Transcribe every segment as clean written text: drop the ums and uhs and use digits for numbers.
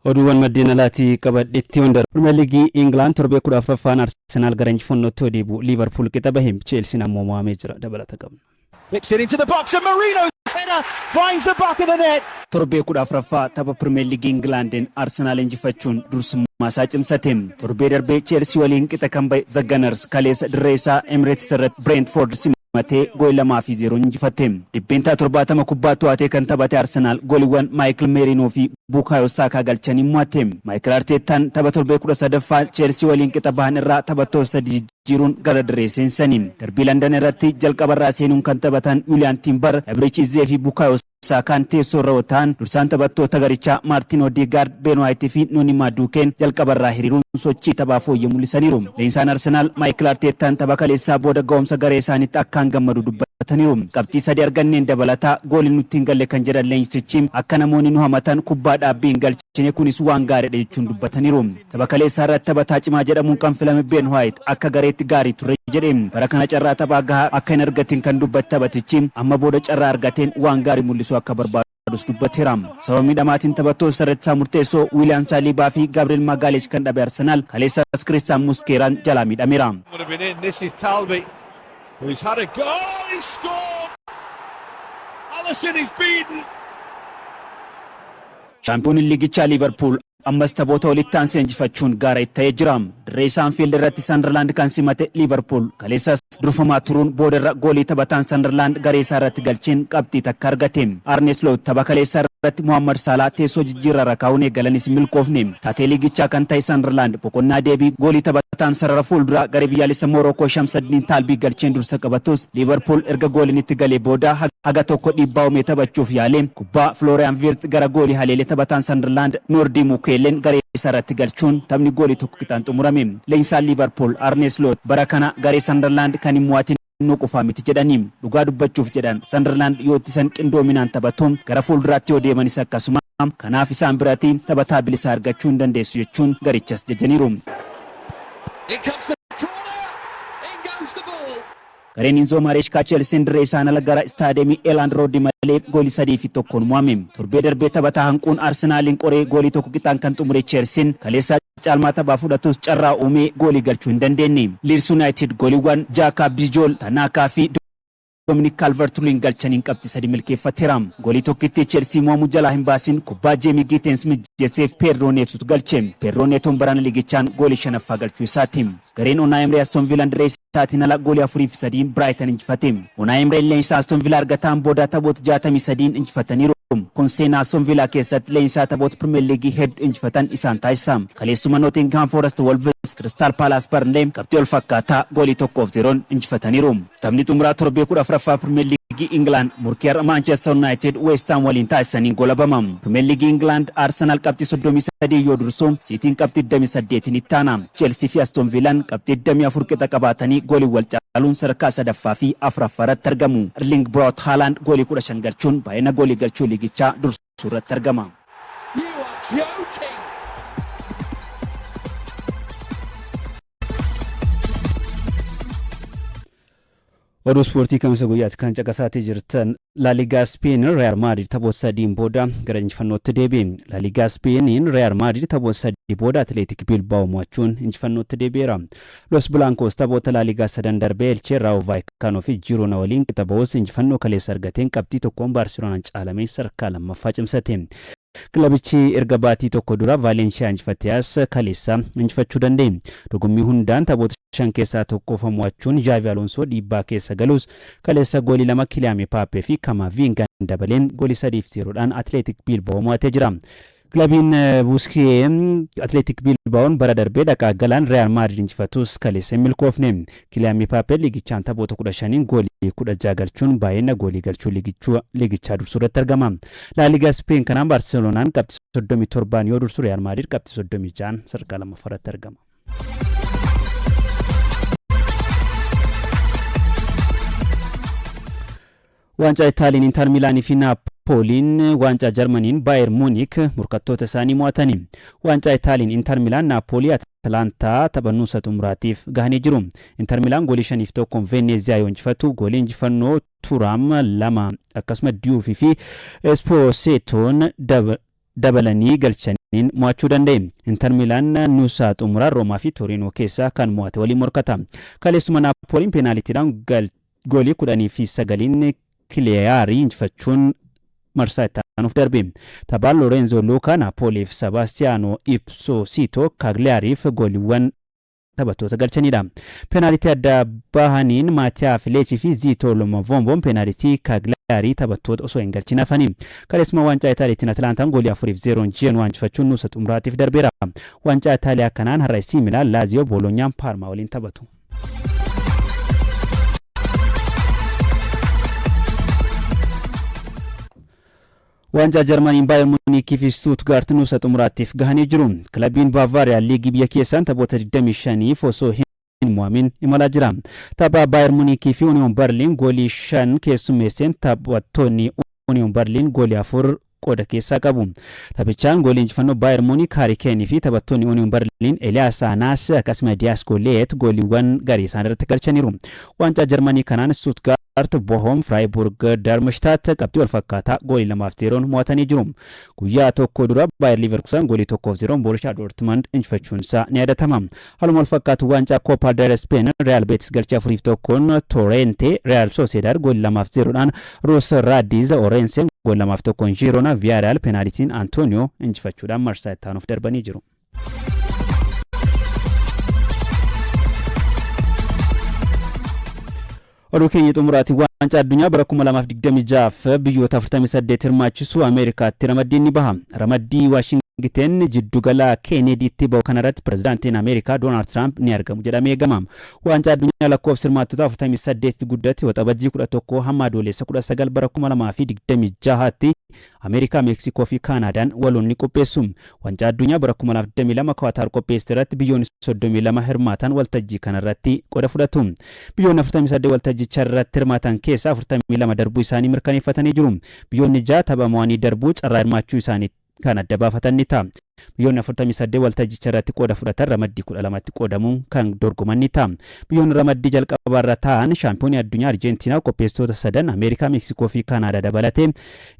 Oduuwwan maddeen alaatii qabadheetti hunda Premier League England torbee 14ffaan Arsenal gara injifannootti deebi'u Liverpool qixa bahee Chelsea ammoo mo'amee jira dabalata qabna. Flips it into the box and Marino's header finds the back of the net. Torbee 14ffaa tapha Premier League England Arsenal injifachuun dursummaa isaa cimsate. Torbee darbee Chelsea waliin qixa kan bahe The Gunners kaleessa dirree isaa Emirates irratti Brentford Matee gool 2-0 injifate. Dhibbeentaa 70 kubbaa to'atee kan taphate Arsenal gooliiwwan Michael Merino fi Bukayo Saka galchanii mo'ate. Michael Arteetaan tapha torbee 13ffaa Chelsea waliin qixa bahan irraa taphattoota jijjiiruun gara dirree seensanii. Darbii London irratti jalqabarraa seenuun kan taphatan Julian Timber, Eberechi Eze fi Bukayo Sakaan teessoo irra otaan dursaan taphattoota garichaa Martin Odegaard, Ben White fi Noni Maduken jalqabarraa hiriiruun sochii taphaa fooyyee mul'isaniiru. Leensaan Arsenal Michael Arteetaan tapha kaleessaa booda gahumsa garee isaaniitti akkaan gammadu dubbataniiru. Qabxii 3 arganneen dabalataa gooliin nutti hin galle kan jedhan leensichi akka namoonni nu hamatan kubbaa dhaabbii hin galchine kunis waan gaariidha jechuun dubbataniiru. Tapha kaleessaa irratti taphataa cimaa jedhamuun kan filame Ben White akka gareetti gaarii ture jedhe. Bara kana carraa taphaa gahaa akka hin argatin kan dubbate taphatichi amma booda carraa argateen waan gaarii mul'isu akka barbaadus dubbateera. Sababa miidhamaatiin taphattoota sarreessaa murteessoo William Saliba fi Gabriel Magalhaes kan dhabe Arsenal kaleessas Christian Musqueraan jalaa miidhameera. This is Talby, who's had a goal, he scored! Alisson is beaten! Champions League Liverpool ammas taphoota walitti aansee injifachuun gaara itti ta'ee jira. Dirree Anfield irratti Sunderland kan simate Liverpool kaleessas durfamaa turuun boodarra goolii taphataan Sunderland garee isaa irratti galcheen qabxii takka argate. Arne Slot tapha kaleessaa irratti Mohamed Salah teessoo jijjiirraa irra kaa'uun eegalanis milkoofne. Taatee liigichaa kan ta'e Sunderland boqonnaa deebii goolii taphataan sarara fuulduraa garee biyyaalessa Morocco Shamsuddin Talbii galcheen dursa qabatus Liverpool erga gooliin itti galee booda haga tokko dhiibbaa uumee taphachuuf yaale kubbaa Florian Wirtz gara goolii haleelee taphataan Sunderland Nordi Mukelen garee isaa irratti galchuun taphni goolii tokko qixaan xumurame. Leensaan Liverpool Arne Slot bara kana garee Sunderland kan hin mo'atin qofaa miti jedhanii dhugaa dubbachuuf jedhan Sunderland yoo ittisan qindoominaan taphatuun gara fuulduraatti yoo deemanis akkasuma kanaaf isaan biratti taphataa bilisaa argachuu hin dandeessu jechuun garichas jajaniiru. Gareen Enzo Maresca Chelsea dirree isaan ala gara istaadiyeemii Elland Road malee goolii 3-1 mo'ame. Torbee darbee taphataa hanquun Arsenalin qoree goolii tokko qixaan kan xumure Chelsea kaleessa caalmaa taphaa fudhatus carraa uumee goolii galchuu hin dandeenye. Leeds United gooliiwwan Jacob Dijol, Tanaka fi Dominic Calvert-Lewin galchaniin qabxii 3 milkeeffateera. Goolii tokkitti Chelsea mo'amuu jalaa hin baasin kubbaa Jamie Gittens mijjeesseef Pedro Neto galche. Pedro Neto barana liigichaan goolii 5ffaa galchuu isaati. Gareen Unai Emery Aston Villa dirree isaatiin ala goolii 4-3 Brighton injifate. Unai Emery leensaa Aston Villa argataan booda taphoota 63 injifataniiru. Kun seenaa Aston Villa keessatti leensaa taphoota Premier League hedduu injifatan isaan taasisa. Kaleessuma Nottingham Forest Wolves Crystal Palace Burnley qabxii ol fakkaataa goolii 1-0 injifataniiru. Taphni xumuraa torbee 14ffaa Premier League England murkii har'a Manchester United West Ham waliin taasisaniin goolabama. Premier League England Arsenal qabxii 33 yoo dursu City qabxii 28 itti aana. Chelsea fi Aston Villa qabxii 24 qixa qabaatanii goolii wal caaluun sadarkaa 3ffaa fi 4ffaa irratti argamu. Erling Braut Haaland goolii 15 galchuun baay'ina goolii galchuu liigichaa dursuu irratti argama. Oduu Ispoortii Guyyaa kan caqasaatti jirtan La Liga Spain Real Madrid taphoota 3 booda gara injifannootti deebi'e. La Liga Spain Real Madrid taphoota 3 booda Athletic Bilbao mo'achuun injifannootti deebi'eera. Los Blancos taphoota La Liga 3 darbee Elche, Rayo Vallecano fi Girona waliin qixa ba'uus injifannoo kaleessa argateen qabxii tokkoon Barcelonaan caalamee sadarkaa lammaffaa cimsate. Kilabichi erga baatii tokko dura Valencia injifateas kaleessa injifachuu danda'e. Dorgommii hundaan taphoota 5 keessaa tokko mo'achuun Xavi Alonso dhiibbaa keessa galus kaleessa goolii 2 Kylian Mbappé fi Camavinga dabaleen goolii 3-0dhaan Athletic Bilbao mo'atee jira. Kilabiin Busquets Athletic Bilbao'n bara darbee dhaqaa galaan Real Madrid injifatus kaleessa milkoofne. Kylian Mbappé liigichaan taphoota 15 goolii 16 galchuun baay'ina goolii galchuu liigichaa dursuu irratti argama. La Liga Spain kanaan Barcelonaan qabxii 37 yoo dursu Real Madrid qabxii 36 sadarkaa lammaffaa irratti argama. Waancaa Itaaliin Inter Milaanii fi Napoliin waancaa Jarmaniin Bayern Munich morkattoota isaanii mo'atanii. Waancaa Itaaliin Inter Milaan Napoli Atalanta taphannuusa xumuraatiif gahanii jiru. Inter Milaan goolii 5-1 Venezia yoo injifatu goolii injifannoo Turam 2 akkasuma Diouf fi Espositoon dabalanii galchanii mo'achuu danda'e. Inter Milaan nuusaa xumuraa Roomaa fi Torino keessaa kan mo'ate waliin morkata. Kaleessuma Naapoliin peenaalitiidhaan goolii 19 Kiliyaarii injifachuun marsaa itti aanuuf darbe. Taphaan Lorenzo Luca Naapoliif Sebastiano Ipposito Cagliariif gooliiwwan taphattoota galchanidha. Peenaalitii adda bahaniin Maatiyaa Fileechii fi Zito Lomovomboon peenaalitii Cagliari taphattoota osoo hin galchin hafanii. Kaleessuma waancaa Itaaliitiin Atalantaan goolii 4-0 Genoa injifachuun nuusa xumuraatiif darbeera. Waancaa Itaaliyaa kanaan har'a AC Milaan, Laazio, Bolonyaan Paarmaa waliin taphatu. Waancaa Jarmaniin Bayern Munich fi Stuttgart nuusa xumuraatiif gahanii jiru. Kilabiin Bavaariyaa liigii biyya keessaan taphoota 25 osoo hin mo'amin imalaa jira. Tapha Bayern Munich fi Union Berlin goolii 5 keessummeesseen taphattoonni Union Berlin goolii 4 qooda keessaa qabu. Taphichaan goolii injifannoo Bayern Munich Harry Kane fi taphattoonni Union Berlin Elias Anas akkasumas Dias Goleet gooliiwwan garee isaan irratti galchaniiru. Waancaa Jarmanii kanaan Stuttgart Bochum, Freiburg, Darmstadt qabxii wal fakkaataa goolii 2-0 mo'atanii jiru. Guyyaa tokko dura Bayer Leverkusen goolii 1-0 Borussia Dortmund injifachuun isaa ni yaadatama. Haaluma wal fakkaatu waancaa Copa del Spain Real Betis galchii 4-1 Torrente, Real Sociedad goolii 2-0dhaan Rus Radiz Orense goolii 2-1 Girona, Villarreal peenaalitiin Antonio injifachuudhaan marsaa itti aanuuf darbanii jiru. Oduu keenya xumuraati waancaa addunyaa bara 2026 biyyoota 48 hirmaachisuu Ameerikaatti ramaddiin ni baha. Ramaddii Waashingten jiddugala Keenediitti bahu kanarratti pirezidaantiin Ameerikaa Doonaald Tiraamp ni argamu jedhamee eegama. Waancaa addunyaa lakkoofsa hirmaattota 48 guddatti waxabajjii 11 hamma adoolessa 19 bara 2026tti Ameerikaa, Meeksikoo fi Kaanaadaan waloon ni qopheessu. Waancaa addunyaa bara 2022 Qaataar qopheessite irratti biyyoonni 32 hirmaatan waltajjii kanarratti qooda fudhatu. Biyyoonni 48 waltajjicha irratti hirmaatan keessaa 42 darbuu isaanii mirkaneeffatanii jiru. Biyyoonni 6 tapha mo'anii darbuu carraa hirmaachuu isaanii kan adda baafatan ni ta'a. Biyyoonni 48 waltajjicha irratti qooda fudhatan ramaddii 12tti qoodamuun kan dorgoman ni ta'a. Biyyoonni ramaddii jalqabaarra ta'an shaampiyoonii addunyaa Arjentiinaa qopheessitoota 3 Ameerikaa, Meeksikoo fi Kaanaadaa dabalatee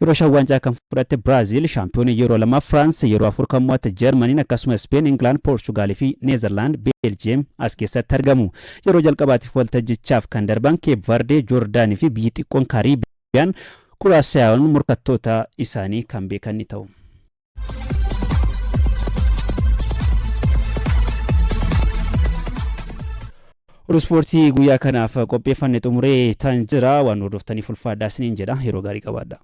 yeroo 5 waancaa kan fudhatte Biraazil, shaampiyoonii yeroo 2 Firaans, yeroo 4 kan mo'atte Jarmaniin akkasumas Speen, Ingilaand, Poorchugaal fi Neezerlaand, Beeljiyeem as keessatti argamu. Yeroo jalqabaatiif waltajjichaaf kan darban Keep Verde, Joordaanii fi biyyi xiqqoon Kaariibiyaan Kuraasaawwan morkattoota isaanii kan beekan ni ta'u. Oduu ispoortii guyyaa kanaaf qopheeffanne xumuree tan jira. Waan hordoftaniif ulfaadhaa isiniin jedha. Yeroo gaarii qabaadha.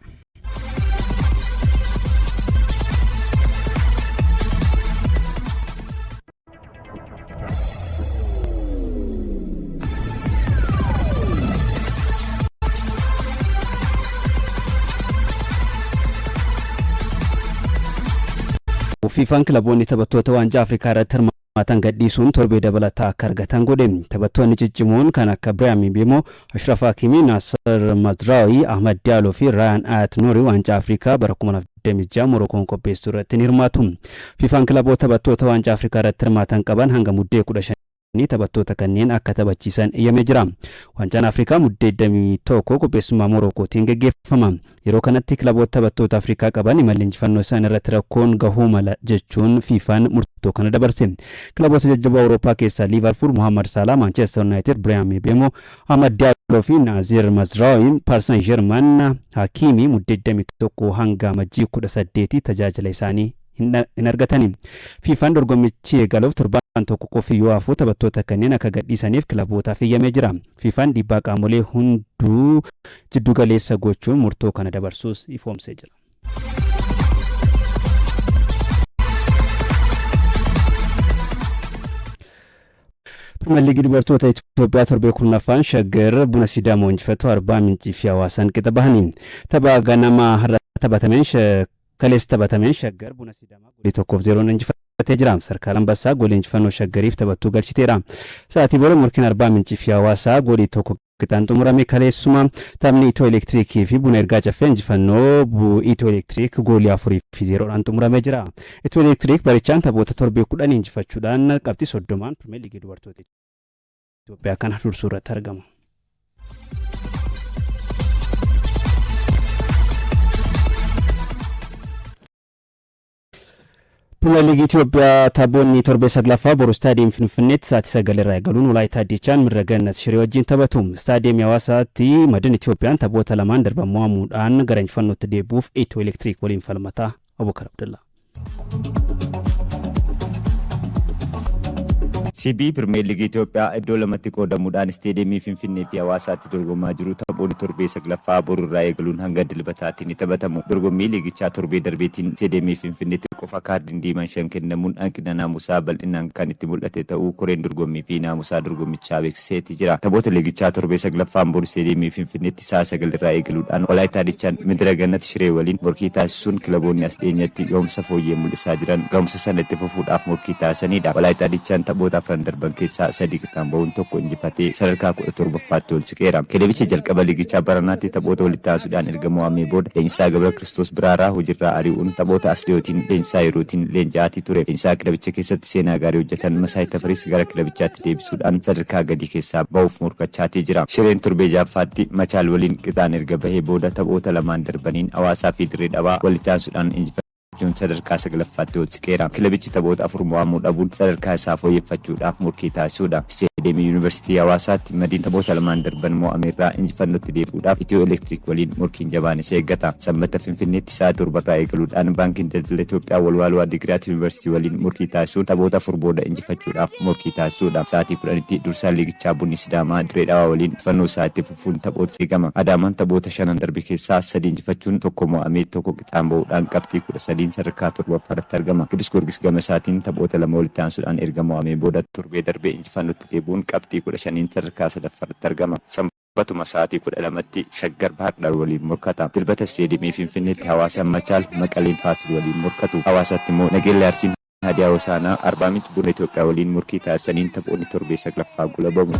Fiifaan kilaboonni taphattoota waancaa Afrikaa irratti hirmaatan gadhiisuun torbee dabalataa akka argatan godhe. Taphattoonni ciccimoon kan akka Ibrahim Bemo, Ashraf Hakimi, Nasser Mazraoui, Ahmad Diallo fi Ryan Ayat-Nouri waancaa Afrikaa bara 2026 Morookoon qopheessuu irratti ni hirmaatu. Fiifaan kilaboota taphattoota waancaa Afrikaa irratti hirmaatan qaban hanga muddee 15 taphattoota kanneen akka taphachiisan eeyyamee jira. Waancaan Afrikaa muddee 21 qopheessummaa Morokootiin gaggeeffama. Yeroo kanatti kilaboota taphattoota Afrikaa qaban imalli injifannoo isaan irratti rakkoon gahuu mala jechuun fiifaan murtoo kana dabarse. Kilaboota jajjaboo Awurooppaa keessaa Liverpool, Mohamed Salah, Manchester United, Ibrahim Bemo, Ahmad Diallo fi Nazir Mazraoui, Paris Saint-Germain, Hakimi muddee 21 hanga amajjii 18 tajaajila isaanii hin argatani. Fiifaan dorgommichi eegaluuf torbaan tokko qofi yoo hafu taphattoota kanneen akka gadhiisaniif kilabootaaf eeyyamee jira. Fiifaan dhiibbaa qaamolee hunduu jiddu galeessa gochuun murtoo kana dabarsuus ifoomsee jira. Premier League dubartoota Itoophiyaa torbee 10ffaan Shaggar Buna Sidaamoo injifatu Arbaa Mincii fi Hawaasaan qixa bahanii. Tapha ganama har'a taphatameen kaleessa taphatameen Shaggar Buna Sidaamaa goolii 1-0 injifatee jira. Sarkaal Ambassaa goolii injifannoo Shaggariif taphattuu galchiteera. Sa'aatii booda morkiin Arbaa Mincii fi Hawaasaa goolii 1 qixaan xumurame. Kaleessuma taphni Itoo Elektirikii fi Buna Ergaa Caffee injifannoo Itoo Elektirik goolii 4-0dhaan xumuramee jira. Itoo Elektirik barichaan taphoota torbee 10 injifachuudhaan qabxii 30 Premier League dubartoota Itoophiyaa kana dursuu irratti argama. Ligi Itoophiyaa taphoonni torbee saglaffaa boru istaadiyeem Finfinneetti sa'aatii 9 irraa eegaluun Walaayittaa Diichaan Mirreegannat Shiree wajjin taphatu. Istaadiyeem Hawaasaatti madin Itoophiyaan taphoota lamaan darban mo'amuudhaan gara injifannootti deebi'uuf Itoo Elektiriik waliin falmata. Abubakar Abdullah. CB Premier League Itoophiyaa iddoo lamatti qoodamuudhaan istaadiyeemii Finfinnee fi Hawaasaatti dorgomaa jiru taphoonni torbee saglaffaa boru irraa eegaluun hanga dilbataatiin ni taphatamu. Dorgommii liigichaa torbee darbeetiin istaadiyeemii Finfinneetti qofa kaardiin diimaan 5 kennamuun hanqina naamusaa bal'inaan kan itti mul'ate ta'uu koreen dorgommii fi naamusaa dorgommichaa beeksiseeti jira. Taphoota liigichaa torbee saglaffaan boru istaadiyeemii Finfinneetti sa'a 9 irraa eegaluudhaan Walaayittaa Diichaan Mirreegannat Shiree waliin morkii taasisuun kilaboonni as dhiyeenyatti gahumsa fooyyee mul'isaa jiran gahumsa sana itti fufuudhaaf morkii taasisanidha. Walaayittaa Diichaan taphoota darban keessaa 3 qixaan ba'uun tokko injifatee sadarkaa 17ffaatti ol siqeera. Kilabichi jalqaba liigichaa baranaatti taphoota walitti aansuudhaan erga mo'amee booda leenjisaa Gabra Kiristoos Biraaraa hojiirraa ari'uun taphoota as dhiyootiin leenjisaa yerootiin leenji'aatii ture. Leenjisaa kilabicha keessatti seenaa gaarii hojjetan Masaay Tafariis gara kilabichaatti deebisuudhaan sadarkaa gadii keessaa ba'uuf morkachaatii jira. Shireen torbee ja'affaatti Machaal waliin qixaan erga bahee booda taphoota lamaan darbaniin Hawaasaa fi Dirree Dhawaa walitti aansuudhaan sadarkaa 9ffaatti ol siqeera. Kilabichi taphoota 4 mo'amuu dhabuun sadarkaa isaa fooyyeffachuudhaaf morkii taasisuudha. Istaadiyeemii Yuunivarsiitii Hawaasaatti madiin taphoota lamaan darban mo'ameerraa injifannootti deebi'uudhaaf Itoo Elektiriik waliin morkiin jabaan isa eeggata. Sanbata Finfinneetti sa'a 7 irraa eegaluudhaan baankiin daldala Itoophiyaa walwaaluu Addigiraat Yuunivarsiitii waliin morkii taasisuun taphoota 4 booda injifachuudhaaf morkii taasisuudha. Sa'aatii 10tti dursaan liigichaa Bunni Sidaamaa Dirree Dhawaa waliin injifannoo isaatti fufuun taphoota eegama. Adaamaan taphoota 5 darbe keessaa 3 injifachuun tokko mo'amee tokko qixaan ba'uudhaan qabxii 13 sadarkaa 7ffaatti argama. Qidus Goorgis gama isaatiin taphoota lama walitti aansuudhaan erga mo'amee booda torbee darbee injifannootti deebi'uun qabxii 15 sadarkaa 3ffaatti argama. Batuma sa'aatii 12tti Shaggar Baardar waliin morkata. Dilbata istaadiyeemii Finfinneetti Hawaasaan Machaal Maqaleen Faasil waliin morkatu. Hawaasaatti immoo Nageellee Arsiin Hadiyaa Hosaanaa Arbaa Minch Buna Itoophiyaa waliin morkii taasisaniin taphoonni torbee saglaffaa gulabamu.